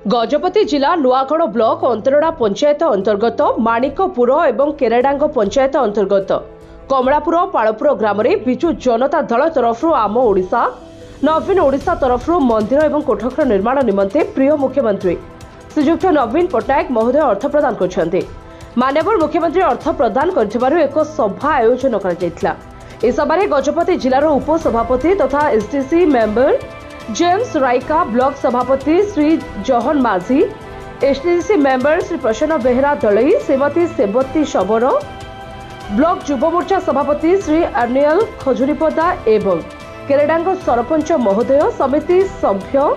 गजपति जिला नुआगढ़ ब्लॉक अंतरड़ा पंचायत अंतर्गत माणिकपुर और केरेडांग पंचायत अंतर्गत कमलापुर पालपुर ग्राम में विजु जनता दल तरफ आम ओडिशा नवीन ओडिशा तरफ मंदिर और कोठघर निर्माण निमंते प्रिय मुख्यमंत्री श्रीजुक्त नवीन पट्टनायक महोदय अर्थ प्रदान कर माननीय मुख्यमंत्री अर्थ प्रदान कर एक सभा आयोजन कर सभा गजपति जिलार उपसभापति तथा STC member James Raika, block सभापति श्री जहन माझी, एसटीसी मेंबर श्री प्रसन्न बेहरा दलई, श्रीमती सेवती शबर, ब्लॉक युव मोर्चा सभापति श्री अनिल खजुरीपदा एवं केरेडांग सरपंच महोदय, समिति सभ्य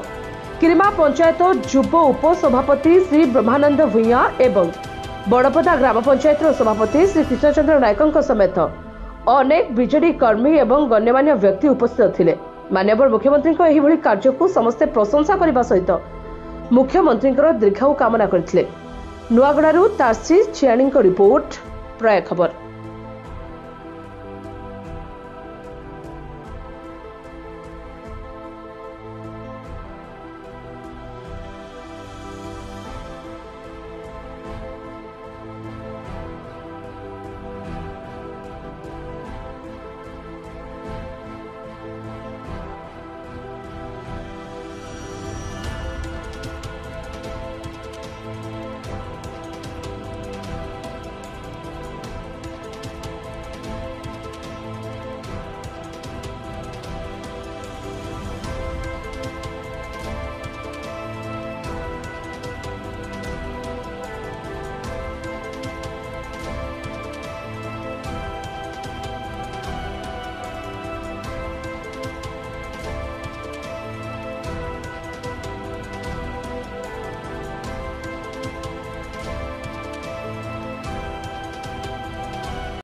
किरिमा पंचायत युव उपसभापति श्री ब्रह्मानंद भूया एवं बड़पदा ग्राम पंचायत सभापति श्री कृष्णचंद्र नायकों समेत अनेक बीजेडी कर्मी एवं गण्यमान्य व्यक्ति उपस्थित थिले। माननीय मुख्यमंत्री एहिभଳି कार्य को समस्ते प्रशंसा करने सहित मुख्यमंत्री दीर्घायु कामना करथिले। नुआगढ़ तारसी छियाणी रिपोर्ट, प्रया खबर।